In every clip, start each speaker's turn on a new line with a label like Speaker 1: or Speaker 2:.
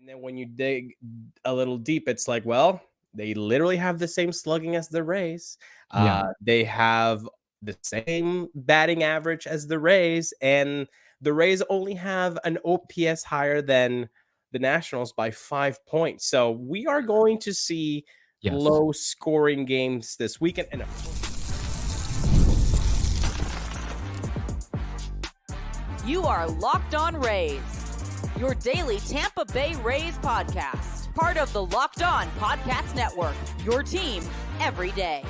Speaker 1: And then when you dig a little deep, it's like, well, they literally have the same slugging as the Rays. They have the same batting average as the Rays, and the Rays only have an OPS higher than the Nationals by 5 points. So we are going to see low scoring games this weekend. And
Speaker 2: you are Locked On Rays, your daily Tampa Bay Rays podcast. Part of the Locked On Podcast Network, your team every day.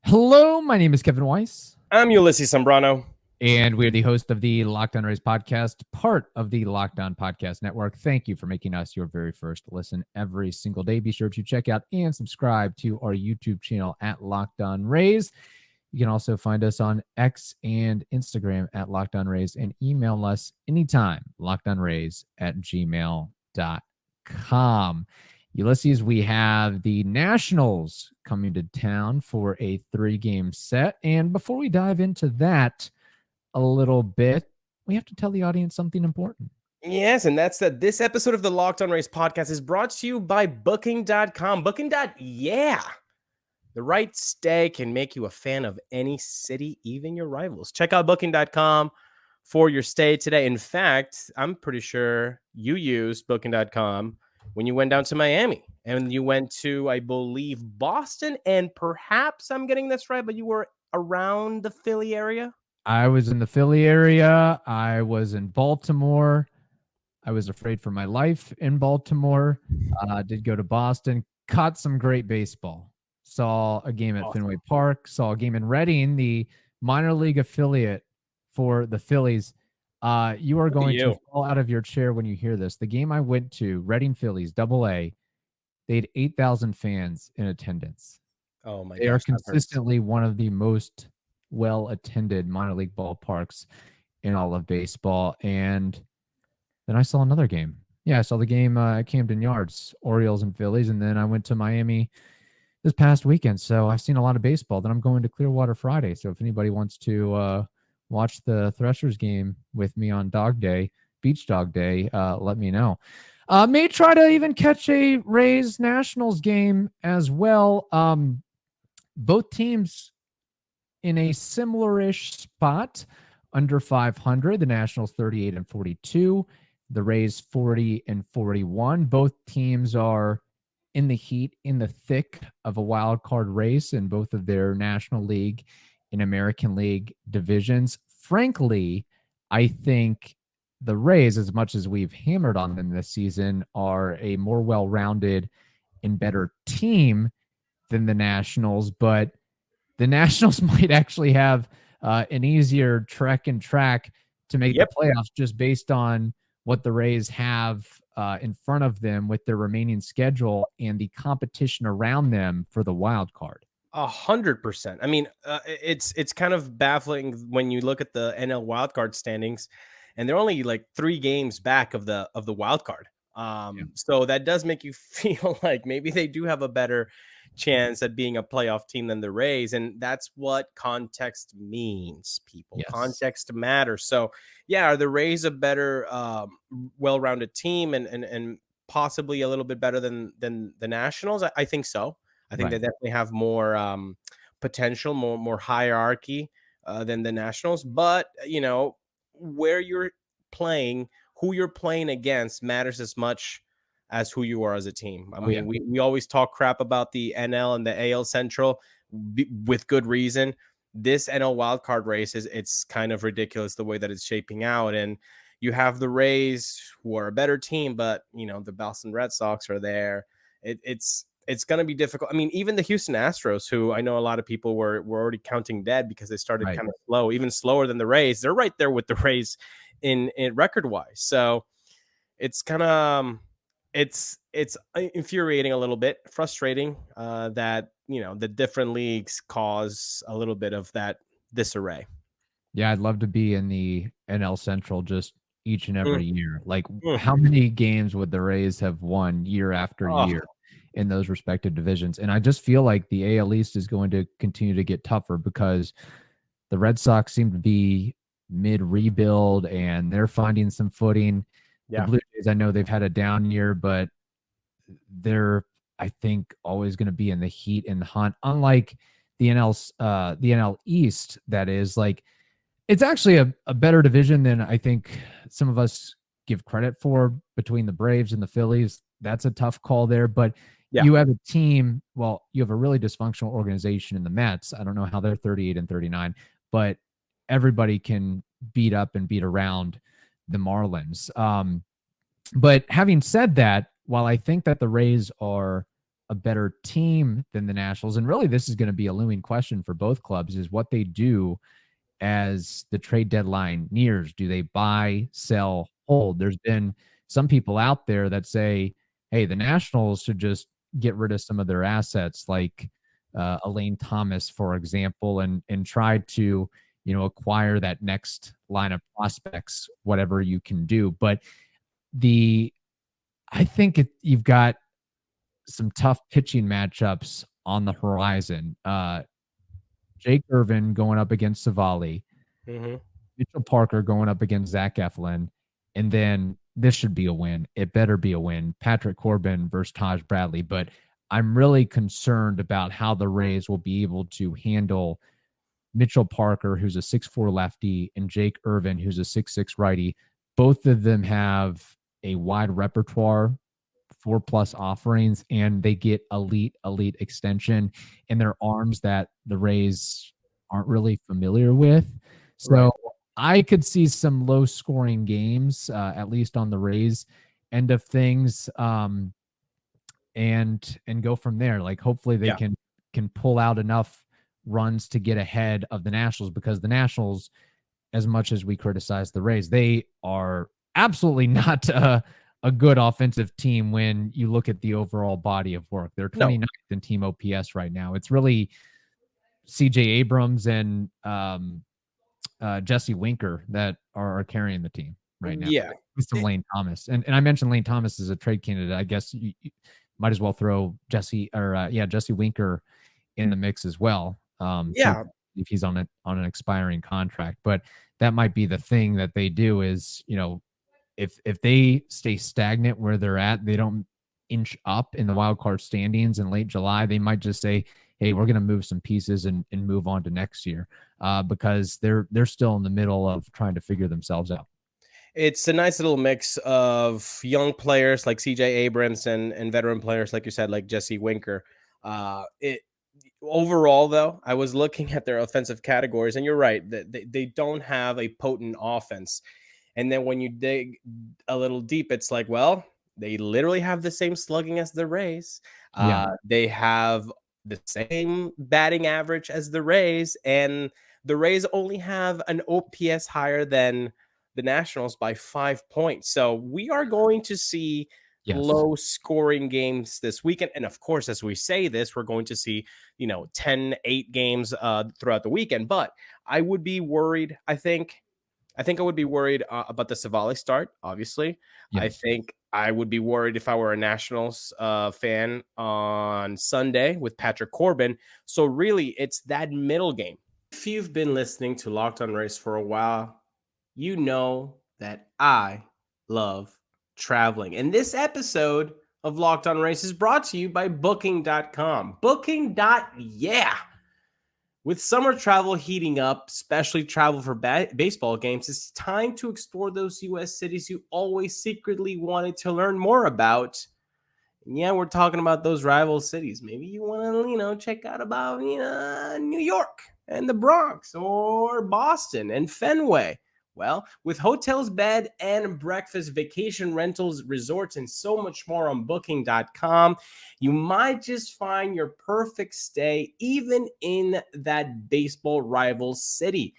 Speaker 3: Hello, my name is Kevin Weiss.
Speaker 1: I'm Ulises Sambrano.
Speaker 3: And we're the host of the Locked On Rays podcast, part of the Locked On Podcast Network. Thank you for making us your very first listen every single day. Be sure to check out and subscribe to our YouTube channel at Locked On Rays. You can also find us on X and Instagram at Locked On Rays and email us anytime, lockedonrays@gmail.com. Ulises, we have the Nationals coming to town for a 3-game set. And before we dive into that a little bit, we have to tell the audience something important.
Speaker 1: Yes, and that's that this episode of the Locked On Rays podcast is brought to you by Booking.com. Yeah. The right stay can make you a fan of any city, even your rivals. Check out Booking.com for your stay today. In fact, I'm pretty sure you used Booking.com when you went down to Miami. And you went to, I believe, Boston. And perhaps I'm getting this right, but you were around the Philly area?
Speaker 3: I was in the Philly area. I was in Baltimore. I was afraid for my life in Baltimore. Did go to Boston. Caught some great baseball. Saw a game at Fenway Park, saw a game in Reading, the minor league affiliate for the Phillies. You are going to fall out of your chair when you hear this. The game I went to, Reading Phillies, AA, they had 8,000 fans in attendance.
Speaker 1: Oh my gosh.
Speaker 3: They are consistently one of the most well-attended minor league ballparks in all of baseball. And then I saw another game. Yeah, I saw the game at Camden Yards, Orioles and Phillies, and then I went to Miami this past weekend. So I've seen a lot of baseball. Then I'm going to Clearwater Friday. So if anybody wants to watch the Threshers game with me on Dog Day, Beach Dog Day, let me know. May try to even catch a Rays Nationals game as well. Both teams in a similar-ish spot, under 500. The Nationals 38-42. The Rays 40-41. Both teams are in the heat, in the thick of a wild card race in both of their National League and American League divisions. Frankly, I think the Rays, as much as we've hammered on them this season, are a more well-rounded and better team than the Nationals, but the Nationals might actually have an easier trek and track to make the playoffs just based on what the Rays have in front of them with their remaining schedule and the competition around them for the wild card.
Speaker 1: 100%. I mean, it's kind of baffling when you look at the NL wild card standings, and they're only like 3 games back of the wild card. So that does make you feel like maybe they do have a better chance at being a playoff team than the Rays, and that's what context means, people. Yes. Context matters. So yeah, are the Rays a better well-rounded team and possibly a little bit better than the Nationals? I think so. I think they definitely have more potential, more hierarchy than the Nationals, but you know, where you're playing, who you're playing against matters as much as who you are as a team. I mean, we always talk crap about the NL and the AL Central with good reason. This NL wildcard race it's kind of ridiculous the way that it's shaping out. And you have the Rays, who are a better team, but you know, the Boston Red Sox are there. It's going to be difficult. I mean, even the Houston Astros, who I know a lot of people were already counting dead because they started kind of slow, even slower than the Rays. They're right there with the Rays in record wise. So it's kind of it's infuriating a little bit, frustrating that, you know, the different leagues cause a little bit of that disarray.
Speaker 3: Yeah, I'd love to be in the NL Central just each and every year. Like, how many games would the Rays have won year after year in those respective divisions? And I just feel like the AL East is going to continue to get tougher because the Red Sox seem to be mid-rebuild and they're finding some footing. The
Speaker 1: Yeah.
Speaker 3: Blue Jays, I know they've had a down year, but they're, I think, always going to be in the heat and the hunt. Unlike the NL East, that is like it's actually a better division than I think some of us give credit for between the Braves and the Phillies. That's a tough call there, but
Speaker 1: Yeah.
Speaker 3: you have a team. Well, you have a really dysfunctional organization in the Mets. I don't know how they're 38 and 39, but everybody can beat up and beat around the Marlins. But having said that, while I think that the Rays are a better team than the Nationals, and really this is going to be a looming question for both clubs, is what they do as the trade deadline nears. Do they buy, sell, hold? There's been some people out there that say, hey, the Nationals should just get rid of some of their assets, like Elaine Thomas, for example, and try to, acquire that next line of prospects, whatever you can do. But the I think you've got some tough pitching matchups on the horizon. Jake Irvin going up against Savali,
Speaker 1: Hmm.
Speaker 3: Mitchell Parker going up against Zach Eflin, and then this should be a win. It better be a win. Patrick Corbin versus Taj Bradley. But I'm really concerned about how the Rays will be able to handle Mitchell Parker, who's a 6'4 lefty, and Jake Irvin, who's a 6'6 righty. Both of them have a wide repertoire, 4+ offerings, and they get elite extension in their arms that the Rays aren't really familiar with.
Speaker 1: Right.
Speaker 3: So I could see some low scoring games, at least on the Rays end of things, and go from there. Like hopefully they
Speaker 1: Yeah.
Speaker 3: can pull out enough runs to get ahead of the Nationals, because the Nationals, as much as we criticize the Rays, they are absolutely not a good offensive team when you look at the overall body of work. They're
Speaker 1: No.
Speaker 3: 29th in team OPS right now. It's really CJ Abrams and Jesse Winker that are carrying the team right now,
Speaker 1: Yeah.
Speaker 3: with some Lane Thomas. And I mentioned Lane Thomas as a trade candidate. I guess you might as well throw Jesse Winker in the mix as well. Too,
Speaker 1: Yeah.
Speaker 3: if he's on an expiring contract. But that might be the thing that they do is, if they stay stagnant where they're at, they don't inch up in the wild card standings in late July, they might just say, hey, we're going to move some pieces and move on to next year, because they're still in the middle of trying to figure themselves out.
Speaker 1: It's a nice little mix of young players like CJ Abrams and veteran players, like you said, like Jesse Winker. It Overall, though, I was looking at their offensive categories, and you're right that they don't have a potent offense. And then when you dig a little deep, it's like, well, they literally have the same slugging as the Rays.
Speaker 3: Yeah.
Speaker 1: They have the same batting average as the Rays, and the Rays only have an OPS higher than the Nationals by 5 points. So we are going to see
Speaker 3: Yes.
Speaker 1: low scoring games this weekend. And of course, as we say this, we're going to see, 10-8 games throughout the weekend. But I would be worried, I think I would be worried about the Savali start, obviously. I
Speaker 3: Yes.
Speaker 1: think I would be worried if I were a Nationals fan on Sunday with Patrick Corbin. So really, it's that middle game. If you've been listening to Locked On Race for a while, you know that I love traveling. And this episode of Locked On Race is brought to you by Booking.com. Yeah. With summer travel heating up, especially travel for baseball games, it's time to explore those U.S. cities you always secretly wanted to learn more about. And yeah, we're talking about those rival cities. Maybe you want to, check out about, New York and the Bronx or Boston and Fenway. Well, with hotels, bed and breakfast, vacation rentals, resorts, and so much more on booking.com, you might just find your perfect stay even in that baseball rival city.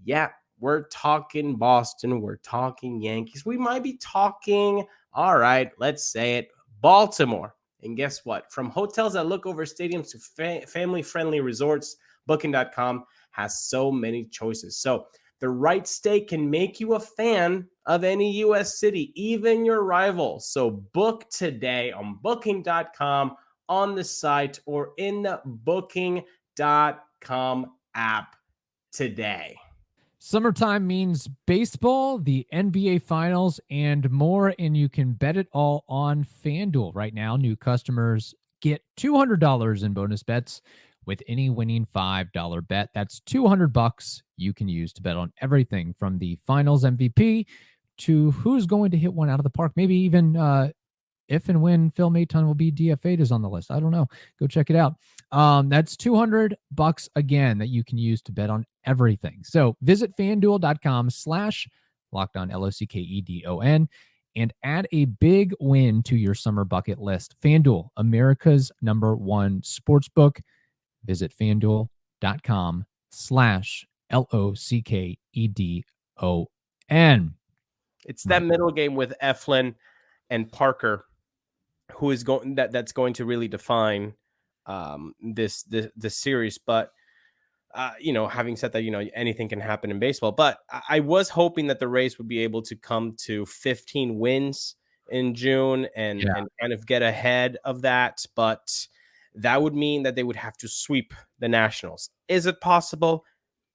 Speaker 1: Yeah, we're talking Boston, we're talking Yankees, we might be talking, all right, let's say it, Baltimore. And guess what? From hotels that look over stadiums to family-friendly resorts, booking.com has so many choices. So the right stay can make you a fan of any U.S. city, even your rival. So book today on booking.com, on the site, or in the booking.com app today.
Speaker 3: Summertime means baseball, the NBA Finals, and more, and you can bet it all on FanDuel. Right now, new customers get $200 in bonus bets with any winning $5 bet. That's $200 you can use to bet on everything from the Finals MVP to who's going to hit one out of the park. Maybe even if and when Phil Maton will be DFA'd is on the list. I don't know. Go check it out. That's $200 again that you can use to bet on everything. So visit fanduel.com/LockedOn, LOCKEDON, and add a big win to your summer bucket list. FanDuel, America's #1 sportsbook. Visit fanduel.com/LOCKEDON.
Speaker 1: It's that middle game with Eflin and Parker who is going that's going to really define this series. But having said that, anything can happen in baseball. But I was hoping that the Rays would be able to come to 15 wins in June and kind of get ahead of that. But that would mean that they would have to sweep the Nationals. Is it possible?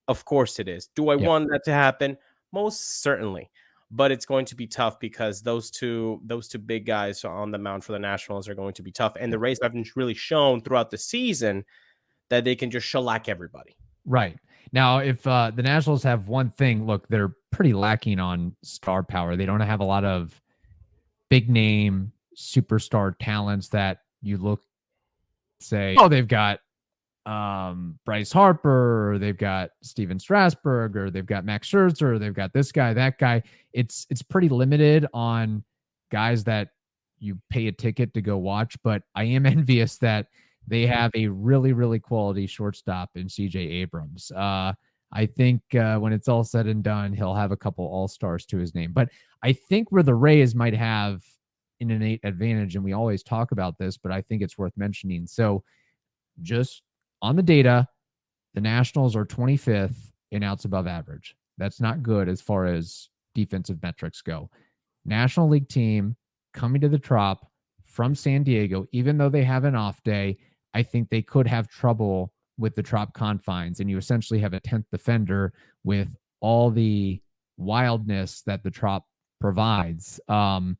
Speaker 1: Of course it is. Do I want that to happen? Most certainly. But it's going to be tough because those two big guys on the mound for the Nationals are going to be tough. And the Rays haven't really shown throughout the season that they can just shellac everybody.
Speaker 3: Right. Now, if the Nationals have one thing, look, they're pretty lacking on star power. They don't have a lot of big name superstar talents that you look, say, oh, they've got Bryce Harper, or they've got Steven Strasburg, or they've got Max Scherzer, or they've got this guy, that guy. It's pretty limited on guys that you pay a ticket to go watch, but I am envious that they have a really, really quality shortstop in CJ Abrams. I think when it's all said and done, he'll have a couple all-stars to his name. But I think where the Rays might have an innate advantage, and we always talk about this, but I think it's worth mentioning. So just on the data, the Nationals are 25th in outs above average. That's not good as far as defensive metrics go. National League team coming to the Trop from San Diego, even though they have an off day, I think they could have trouble with the Trop confines, and you essentially have a 10th defender with all the wildness that the Trop provides. And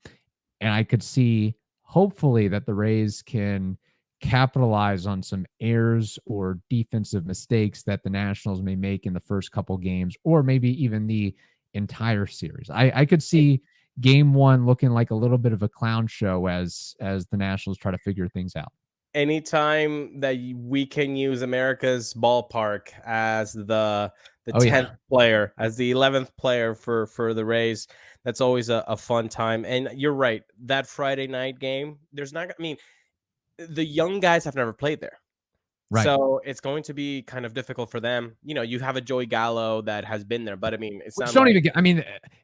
Speaker 3: I could see, hopefully, that the Rays can capitalize on some errors or defensive mistakes that the Nationals may make in the first couple games, or maybe even the entire series. I could see game one looking like a little bit of a clown show as the Nationals try to figure things out.
Speaker 1: Anytime that we can use America's ballpark as the 10th player, as the 11th player for the Rays, that's always a fun time. And you're right, that Friday night game, the young guys have never played there. Right. So it's going to be kind of difficult for them. You have a Joey Gallo that has been there, but it's not.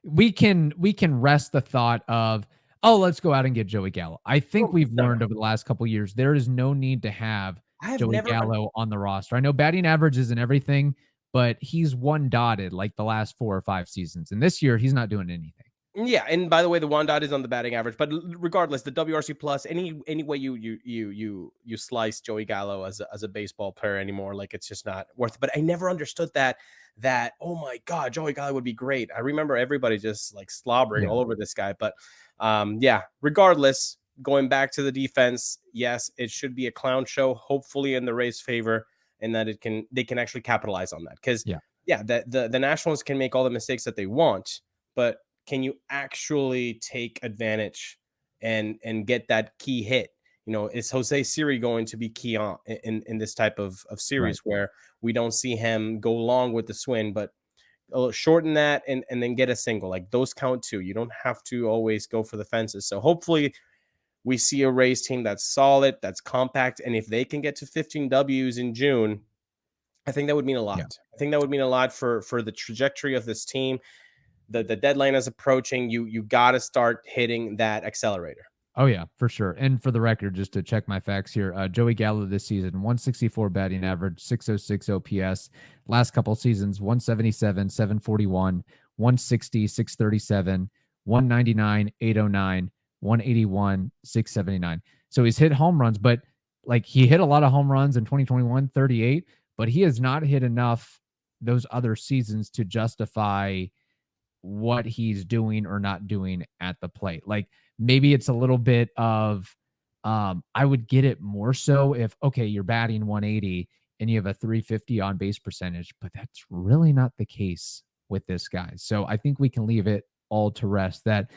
Speaker 3: We can rest the thought of, oh, let's go out and get Joey Gallo. I think we've learned over the last couple of years, there is no need to have Joey Gallo on the roster. I know batting average isn't everything, but he's one dotted like the last 4 or 5 seasons. And this year he's not doing anything.
Speaker 1: Yeah, and by the way, the one dot is on the batting average, but regardless, the WRC plus, any way you slice Joey Gallo as a baseball player anymore, like it's just not worth it. But I never understood that oh my God, Joey Gallo would be great. I remember everybody just like slobbering all over this guy. But regardless, going back to the defense, yes, it should be a clown show, hopefully in the Rays' favor, and that they can actually capitalize on that. Because the Nationals can make all the mistakes that they want, but can you actually take advantage and get that key hit? Is Jose Siri going to be key on in this type of series where we don't see him go long with the swing, but shorten that and then get a single? Like those count too. You don't have to always go for the fences. So hopefully we see a Rays team that's solid, that's compact, and if they can get to 15 Ws in June, I think that would mean a lot. I think that would mean a lot for the trajectory of this team. The deadline is approaching. You got to start hitting that accelerator.
Speaker 3: Oh, yeah, for sure. And for the record, just to check my facts here, Joey Gallo this season, 164 batting average, 606 OPS. Last couple seasons, 177, 741, 160, 637, 199, 809, 181, 679. So he's hit home runs, but like he hit a lot of home runs in 2021, 38, but he has not hit enough those other seasons to justify what he's doing or not doing at the plate. Like maybe it's a little bit of, I would get it more so if, okay, you're batting 180 and you have a 350 on base percentage, but that's really not the case with this guy. So I think we can leave it all to rest that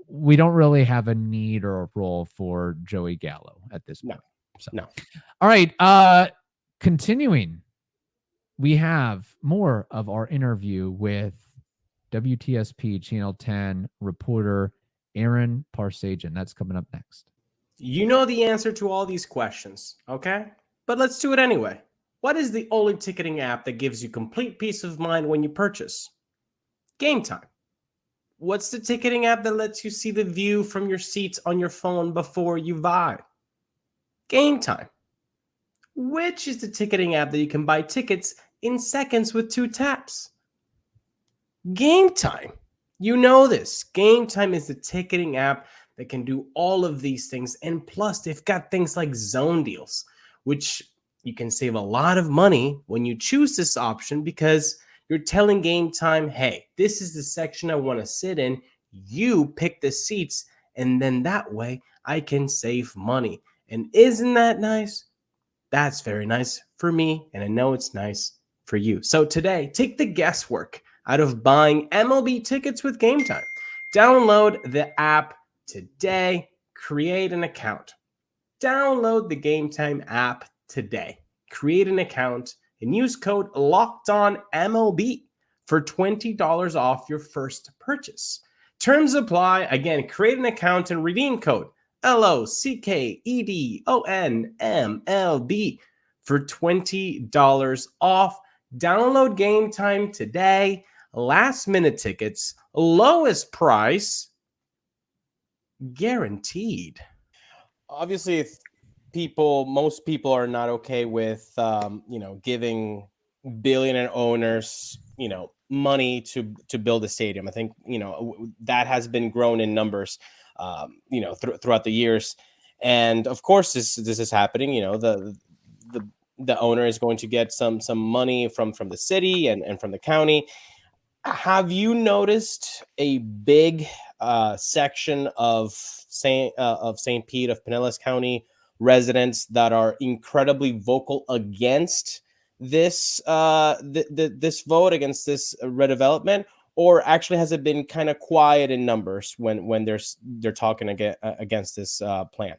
Speaker 3: we don't really have a need or a role for Joey Gallo at this point.
Speaker 1: No.
Speaker 3: All right. Continuing, we have more of our interview with WTSP Channel 10 reporter Aaron Parseghian. That's coming up next.
Speaker 1: You know the answer to all these questions, okay? But let's do it anyway. What is the only ticketing app that gives you complete peace of mind when you purchase? Game Time. What's the ticketing app that lets you see the view from your seats on your phone before you buy? Game Time. Which is the ticketing app that you can buy tickets in seconds with 2 taps? Game Time. You know this. Game Time is the ticketing app that can do all of these things. And plus, they've got things like zone deals, which you can save a lot of money when you choose this option because you're telling Game Time, hey, this is the section I want to sit in. You pick the seats, and then that way I can save money. And isn't that nice? That's very nice for me, and I know it's nice for you. So today, take the guesswork out of buying MLB tickets with Game Time. Download the app today. Create an account. Download the Game Time app today. Create an account and use code LOCKEDONMLB for $20 off your first purchase. Terms apply. Again, create an account and redeem code LOCKEDONMLB for $20 off. Download Game Time today. Last minute tickets, lowest price, guaranteed. Obviously, if most people are not okay with, giving billionaire owners, money to build a stadium. I think, that has been grown in numbers, throughout the years. And of course, this is happening. The owner is going to get some money from the city and from the county. Have you noticed a big section of St. Pete of Pinellas County residents that are incredibly vocal against this this vote, against this redevelopment, or actually has it been kind of quiet in numbers when they're talking against this plan?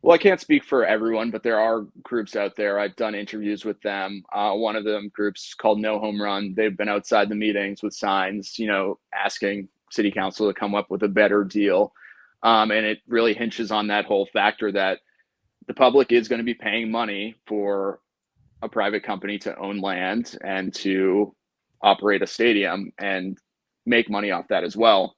Speaker 4: Well, I can't speak for everyone, but there are groups out there. I've done interviews with them. One of them groups called No Home Run. They've been outside the meetings with signs, asking city council to come up with a better deal. And it really hinges on that whole factor that the public is going to be paying money for a private company to own land and to operate a stadium and make money off that as well.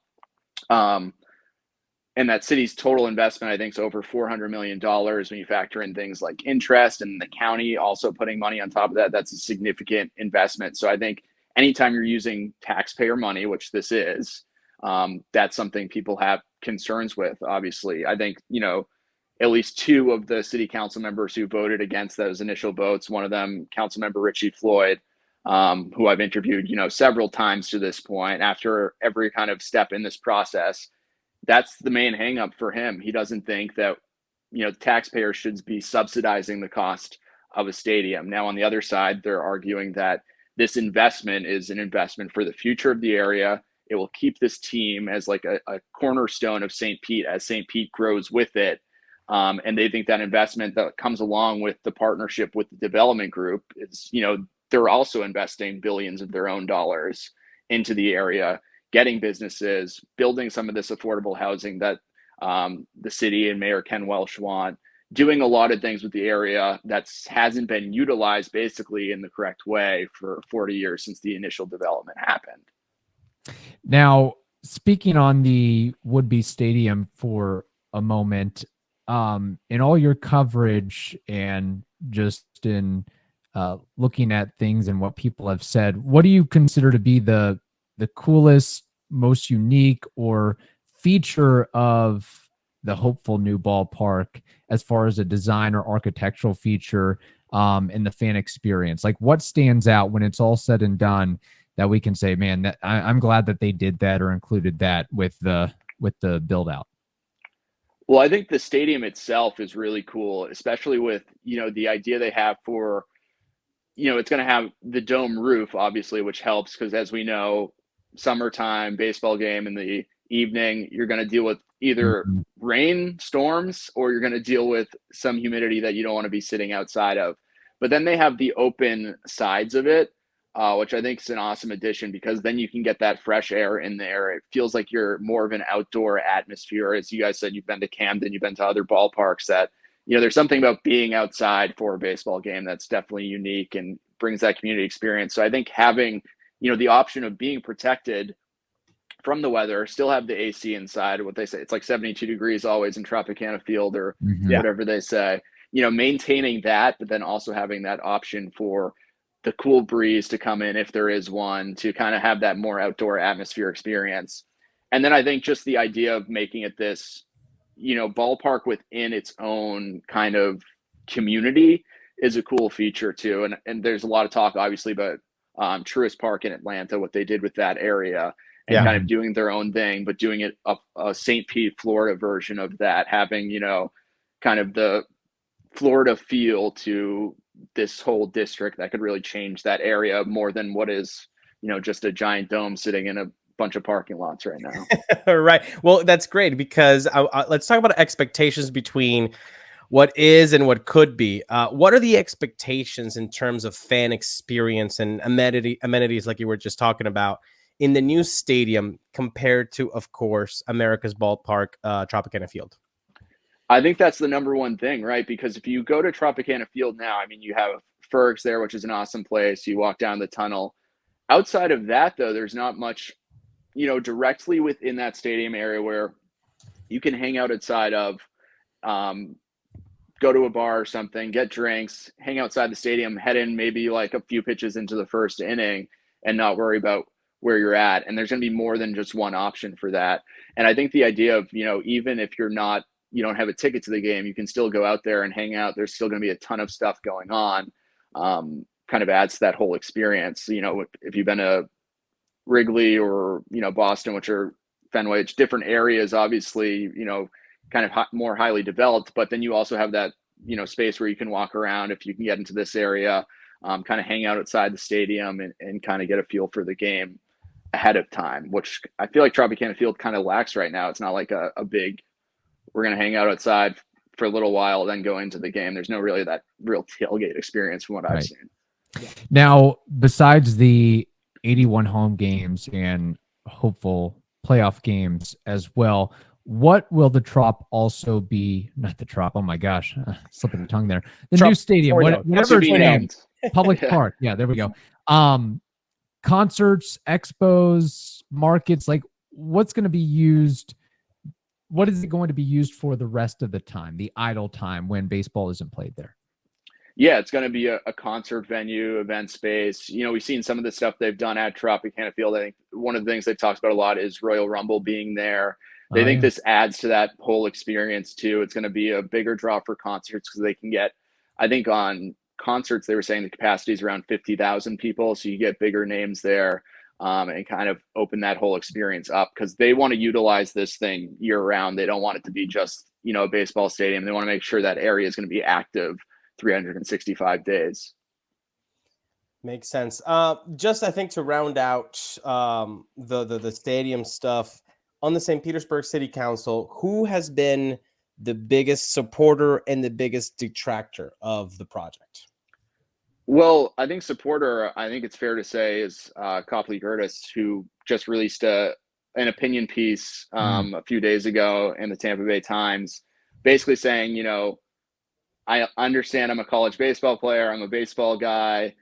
Speaker 4: And that city's total investment, I think, is over $400 million when you factor in things like interest and the county also putting money on top of that. That's a significant investment. So I think anytime you're using taxpayer money, which this is, that's something people have concerns with, obviously. I think, at least 2 of the city council members who voted against those initial votes, one of them, Councilmember Richie Floyd, who I've interviewed, several times to this point, after every kind of step in this process, that's the main hangup for him. He doesn't think that, taxpayers should be subsidizing the cost of a stadium. Now, on the other side, they're arguing that this investment is an investment for the future of the area. It will keep this team as like a cornerstone of St. Pete as St. Pete grows with it. And they think that investment that comes along with the partnership with the development group is, they're also investing billions of their own dollars into the area, getting businesses, building some of this affordable housing that the city and Mayor Ken Welsh want, doing a lot of things with the area that hasn't been utilized basically in the correct way for 40 years since the initial development happened.
Speaker 3: Now, speaking on the would-be stadium for a moment, in all your coverage and just in looking at things and what people have said, what do you consider to be the coolest, most unique or feature of the hopeful new ballpark as far as a design or architectural feature in the fan experience? Like, what stands out when it's all said and done that we can say, man, that I'm glad that they did that or included that with the build out?
Speaker 4: Well, I think the stadium itself is really cool, especially with, the idea they have for, it's going to have the dome roof, obviously, which helps because, as we know, summertime baseball game in the evening, you're going to deal with either
Speaker 3: Mhm.
Speaker 4: rain, storms, or you're going to deal with some humidity that you don't want to be sitting outside of. But then they have the open sides of it, which I think is an awesome addition because then you can get that fresh air in there. It feels like you're more of an outdoor atmosphere. As you guys said, you've been to Camden, you've been to other ballparks that, there's something about being outside for a baseball game that's definitely unique and brings that community experience. So I think having, the option of being protected from the weather, still have the AC inside, what they say, it's like 72 degrees always in Tropicana Field or
Speaker 3: Mhm.
Speaker 4: whatever they say, maintaining that, but then also having that option for the cool breeze to come in if there is one, to kind of have that more outdoor atmosphere experience. And then I think just the idea of making it this, ballpark within its own kind of community is a cool feature too. And there's a lot of talk, obviously, about Truist Park in Atlanta, what they did with that area and
Speaker 1: Yeah.
Speaker 4: kind of doing their own thing, but doing it a St. Pete, Florida version of that, having, kind of the Florida feel to this whole district that could really change that area more than what is, just a giant dome sitting in a bunch of parking lots right now.
Speaker 1: Right. Well, that's great because let's talk about expectations between what is and what could be. What are the expectations in terms of fan experience and amenities, like you were just talking about, in the new stadium compared to, of course, America's ballpark, Tropicana Field?
Speaker 4: I think that's the number one thing, right? Because if you go to Tropicana Field now, I mean, you have Ferg's there, which is an awesome place. You walk down the tunnel. Outside of that, though, there's not much, directly within that stadium area where you can hang out outside of, um, go to a bar or something, get drinks, hang outside the stadium, head in maybe like a few pitches into the first inning and not worry about where you're at. And there's going to be more than just one option for that. And I think the idea of, even if you don't have a ticket to the game, you can still go out there and hang out. There's still going to be a ton of stuff going on. Kind of adds to that whole experience. If you've been to Wrigley or, Boston, which are Fenway, it's different areas, obviously, kind of more highly developed, but then you also have that, space where you can walk around if you can get into this area, kind of hang out outside the stadium and kind of get a feel for the game ahead of time, which I feel like Tropicana Field kind of lacks right now. It's not like a big, we're going to hang out outside for a little while, then go into the game. There's no really that real tailgate experience from what I've
Speaker 3: Right.
Speaker 4: seen.
Speaker 3: Now, besides the 81 home games and hopeful playoff games as well, what will the Trop also be? Not the Trop. Oh my gosh, slipping the tongue there. The
Speaker 1: Trop
Speaker 3: new stadium,
Speaker 1: Tornado.
Speaker 3: whatever it's
Speaker 4: be
Speaker 3: named, Public
Speaker 4: Yeah.
Speaker 3: Park. Yeah, there we go. Concerts, expos, markets. Like, what's going to be used? What is it going to be used for the rest of the time, the idle time when baseball isn't played there?
Speaker 4: Yeah, it's going to be a concert venue, event space. We've seen some of the stuff they've done at Tropicana Field. I think one of the things they've talked about a lot is Royal Rumble being there. They
Speaker 3: Oh,
Speaker 4: think
Speaker 3: yeah.
Speaker 4: this adds to that whole experience too. It's going to be a bigger draw for concerts because they can get, I think on concerts, they were saying the capacity is around 50,000 people. So you get bigger names there and kind of open that whole experience up because they want to utilize this thing year round. They don't want it to be just, a baseball stadium. They want to make sure that area is going to be active 365 days.
Speaker 1: Makes sense. Just I think to round out the stadium stuff on the St. Petersburg City Council, who has been the biggest supporter and the biggest detractor of the project?
Speaker 4: Well, I think I think it's fair to say, is Copley Curtis, who just released an opinion piece a few days ago in the Tampa Bay Times, basically saying, I understand I'm a college baseball player. I'm a baseball guy.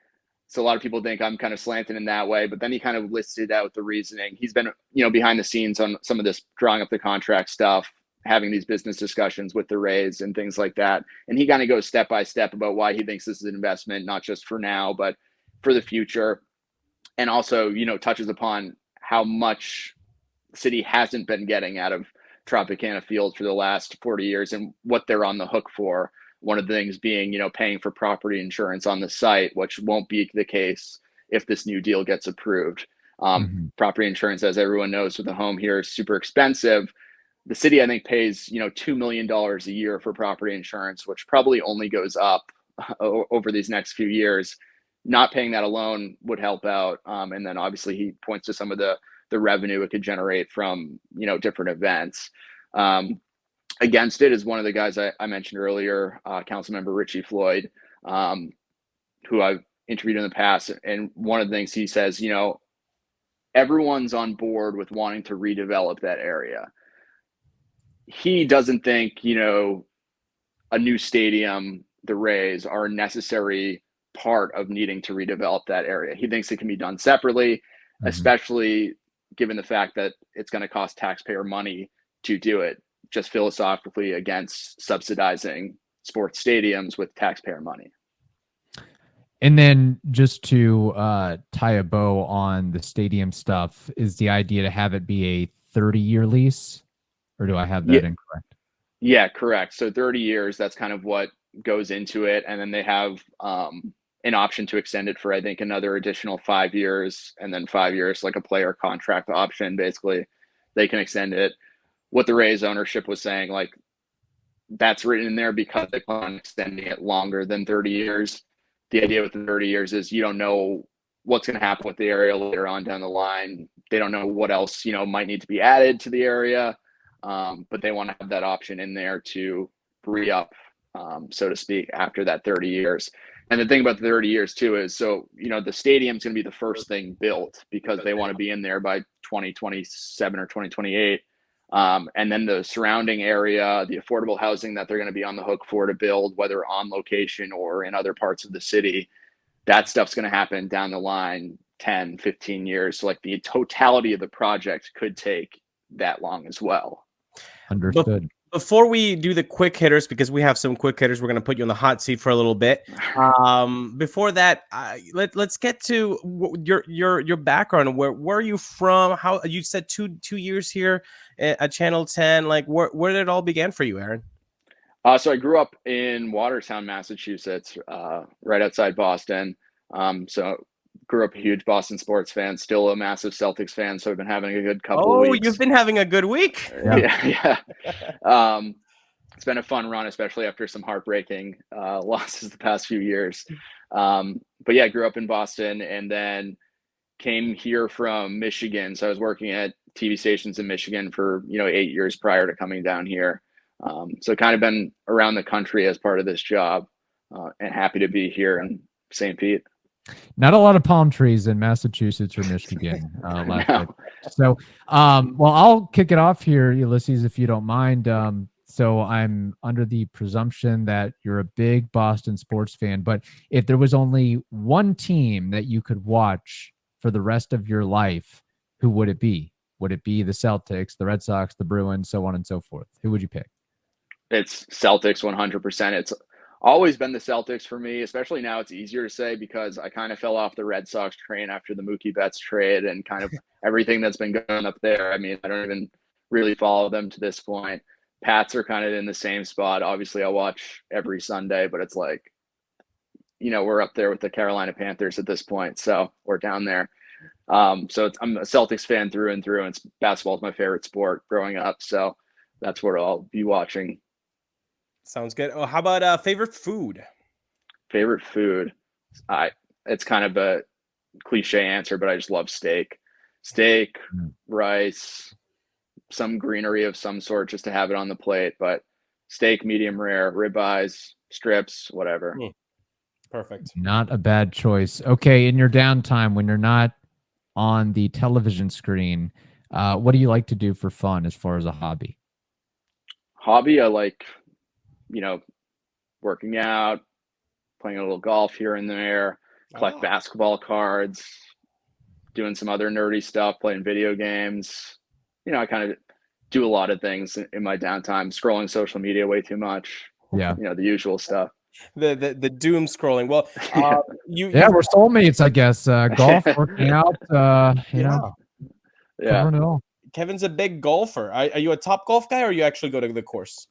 Speaker 4: So a lot of people think I'm kind of slanted in that way, but then he kind of listed out the reasoning. He's been, behind the scenes on some of this drawing up the contract stuff, having these business discussions with the Rays and things like that. And he kind of goes step by step about why he thinks this is an investment, not just for now, but for the future. And also, touches upon how much the city hasn't been getting out of Tropicana Field for the last 40 years and what they're on the hook for One of the things being, paying for property insurance on the site, which won't be the case if this new deal gets approved. Property insurance, as everyone knows, with a home here is super expensive. The city, I think, pays, $2 million a year for property insurance, which probably only goes up over these next few years. Not paying that alone would help out. And then obviously he points to some of the revenue it could generate from, different events. Against it is one of the guys I mentioned earlier, Councilmember Richie Floyd, who I've interviewed in the past. And one of the things he says, everyone's on board with wanting to redevelop that area. He doesn't think, a new stadium, the Rays, are a necessary part of needing to redevelop that area. He thinks it can be done separately, especially given the fact that it's going to cost taxpayer money to do it, just philosophically against subsidizing sports stadiums with taxpayer money.
Speaker 3: And then just to tie a bow on the stadium stuff, is the idea to have it be a 30-year lease, or do I have that incorrect?
Speaker 4: Yeah, correct. So 30 years, that's kind of what goes into it. And then they have an option to extend it for, I think, another additional 5 years, and then 5 years, like a player contract option. Basically, they can extend it. What the Rays ownership was saying, like, that's written in there because they plan on extending it longer than 30 years. The idea with the 30 years is you don't know what's going to happen with the area later on down the line. They don't know what else, might need to be added to the area. But they want to have that option in there to re-up, so to speak, after that 30 years. And the thing about the 30 years too is, so, the stadium's going to be the first thing built because they want to be in there by 2027 or 2028. And then the surrounding area, the affordable housing that they're going to be on the hook for to build, whether on location or in other parts of the city, that stuff's going to happen down the line 10, 15 years. So like the totality of the project could take that long as well.
Speaker 3: Understood.
Speaker 1: Before we do the quick hitters, because we have some quick hitters, we're going to put you on the hot seat for a little bit. Before that, let's get to your background. Where are you from? How you said two years here at Channel 10? Like where did it all begin for you, Aaron?
Speaker 4: So I grew up in Watertown, Massachusetts, right outside Boston. So grew up a huge Boston sports fan, still a massive Celtics fan. So I've been having a good couple of weeks.
Speaker 1: Oh, you've been having a good week.
Speaker 4: Yeah. It's been a fun run, especially after some heartbreaking losses the past few years. But yeah, I grew up in Boston and then came here from Michigan. So I was working at TV stations in Michigan for, 8 years prior to coming down here. So kind of been around the country as part of this job, and happy to be here in St. Pete.
Speaker 3: Not a lot of palm trees in Massachusetts or Michigan.
Speaker 4: No.
Speaker 3: So, well, I'll kick it off here, Ulises, if you don't mind. So I'm under the presumption that you're a big Boston sports fan, but if there was only one team that you could watch for the rest of your life, who would it be? Would it be the Celtics, the Red Sox, the Bruins, so on and so forth? Who would you pick?
Speaker 4: It's Celtics 100%. It's always been the Celtics for me, especially now it's easier to say because I kind of fell off the Red Sox train after the Mookie Betts trade and kind of everything that's been going up there. I mean, I don't even really follow them to this point. Pats are kind of in the same spot. Obviously, I watch every Sunday, but it's like, we're up there with the Carolina Panthers at this point. So we're down there. So I'm a Celtics fan through and through, and basketball is my favorite sport growing up. So that's what I'll be watching.
Speaker 1: Sounds good. Oh, how about favorite food?
Speaker 4: Favorite food? It's kind of a cliche answer, but I just love steak. Steak, rice, some greenery of some sort just to have it on the plate. But steak, medium rare, ribeyes, strips, whatever.
Speaker 1: Perfect.
Speaker 3: Not a bad choice. Okay, in your downtime, when you're not on the television screen, what do you like to do for fun as far as a hobby?
Speaker 4: Hobby, I like, working out, playing a little golf here and there, collect basketball cards, doing some other nerdy stuff, playing video games. I kind of do a lot of things in my downtime, scrolling social media way too much.
Speaker 3: Yeah.
Speaker 4: The usual stuff.
Speaker 1: The doom scrolling. Well,
Speaker 3: we're soulmates, I guess. Golf, working out,
Speaker 4: Yeah.
Speaker 3: covering it all.
Speaker 1: Kevin's a big golfer. Are you a top golf guy or you actually go to the course?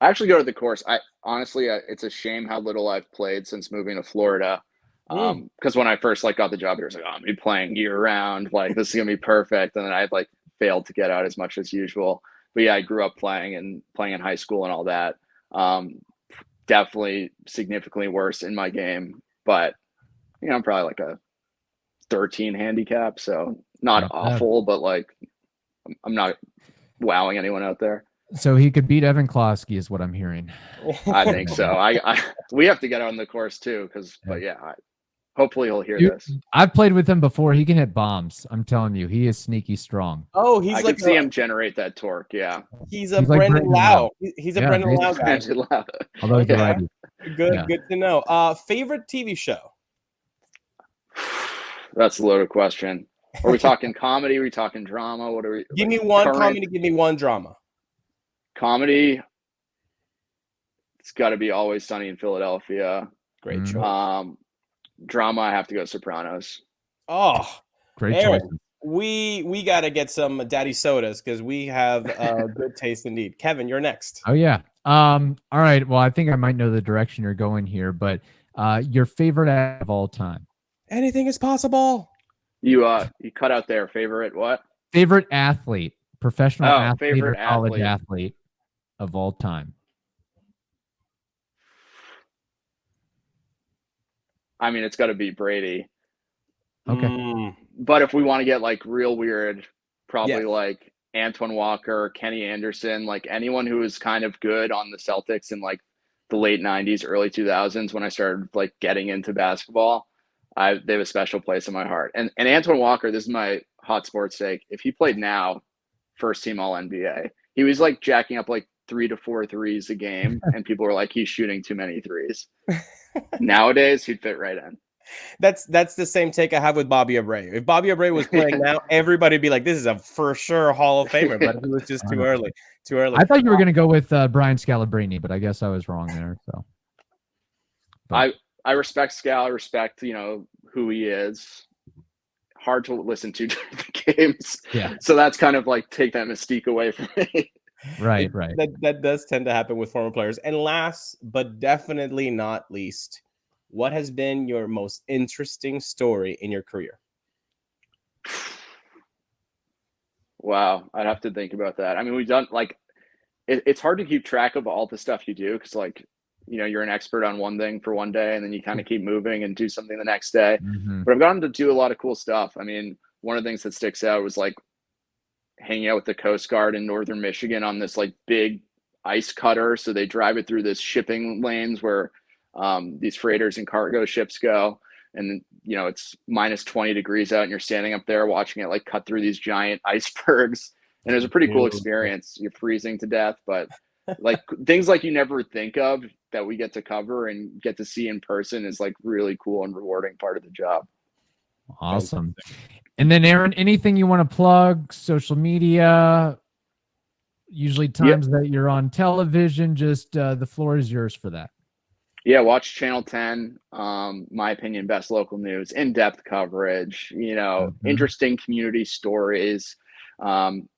Speaker 4: I actually go to the course. I honestly, it's a shame how little I've played since moving to Florida.
Speaker 1: Mm.
Speaker 4: Because when I first like got the job here, I was like, oh, I'm gonna be playing year round. Like this is gonna be perfect. And then I like failed to get out as much as usual. But yeah, I grew up playing in high school and all that. Definitely significantly worse in my game, but I'm probably like a 13 handicap, so not awful, but like I'm not wowing anyone out there.
Speaker 3: So he could beat Evan Klosky is what I'm hearing.
Speaker 4: I think so. We have to get on the course too, but yeah, hopefully he'll hear this.
Speaker 3: I've played with him before. He can hit bombs. I'm telling you, he is sneaky strong.
Speaker 1: Oh, he's
Speaker 4: I
Speaker 1: like
Speaker 4: can see him generate that torque. Yeah,
Speaker 1: he's a Brendan Lau. He's a Brendan Lau guy.
Speaker 3: Although he's a righty.
Speaker 1: Good to know. Favorite TV show?
Speaker 4: That's a loaded question. Are we talking comedy? Are we talking drama? What are we?
Speaker 1: Give me one comedy. Give me one drama.
Speaker 4: Comedy. It's got to be Always Sunny in Philadelphia.
Speaker 1: Great choice.
Speaker 4: Drama, I have to go Sopranos.
Speaker 1: Oh,
Speaker 3: great
Speaker 1: Aaron,
Speaker 3: choice.
Speaker 1: We got to get some daddy sodas because we have good taste indeed. Kevin, you're next.
Speaker 3: Oh yeah. All right. Well, I think I might know the direction you're going here, but your favorite act of all time.
Speaker 1: Anything is possible.
Speaker 4: You cut out there. Favorite what?
Speaker 3: Favorite athlete, professional athlete,
Speaker 4: favorite
Speaker 3: or college athlete of all time.
Speaker 4: I mean, it's got to be Brady.
Speaker 3: Okay.
Speaker 4: But if we want to get like real weird, probably like Antoine Walker, Kenny Anderson, like anyone who was kind of good on the Celtics in like the late 90s, early 2000s when I started like getting into basketball. They have a special place in my heart. And Antoine Walker, this is my hot sports take. If he played now, first team All NBA, he was like jacking up like 3 to 4 threes a game, and people were like, he's shooting too many threes. Nowadays, he'd fit right in.
Speaker 1: That's the same take I have with Bobby Abreu. If Bobby Abreu was playing now, everybody would be like, this is a for sure Hall of Famer, but it was just too early.
Speaker 3: I thought you were going to go with Brian Scalabrine, but I guess I was wrong there. So,
Speaker 4: I respect Scal. I respect, who he is. Hard to listen to during the games.
Speaker 3: Yeah.
Speaker 4: So that's kind of like take that mystique away from me.
Speaker 3: Right.
Speaker 1: That does tend to happen with former players. And last, but definitely not least, what has been your most interesting story in your career?
Speaker 4: Wow. I'd have to think about that. I mean, we've done like, it's hard to keep track of all the stuff you do. Cause like, you're an expert on one thing for one day and then you kind of keep moving and do something the next day. But I've gotten to do a lot of cool stuff. I mean, one of the things that sticks out was like hanging out with the Coast Guard in northern Michigan on this like big ice cutter. So they drive it through this shipping lanes where these freighters and cargo ships go. And, it's minus 20 degrees out and you're standing up there watching it like cut through these giant icebergs. And it was a pretty cool experience. You're freezing to death, but like things like you never think of that we get to cover and get to see in person is like really cool and rewarding part of the job.
Speaker 3: Awesome. And then Aaron, anything you want to plug, social media, usually times that you're on television, just the floor is yours for that.
Speaker 4: Yeah. Watch Channel 10. My opinion, best local news, in-depth coverage, interesting community stories. I'm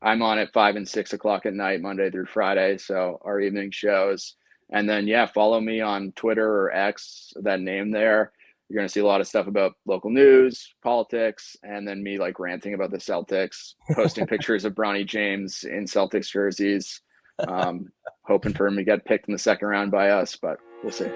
Speaker 4: on at 5 and 6 o'clock at night, Monday through Friday. So our evening shows. And then, follow me on Twitter or X, that name there. You're going to see a lot of stuff about local news, politics, and then me like ranting about the Celtics, posting pictures of Bronny James in Celtics jerseys, hoping for him to get picked in the second round by us, but we'll see.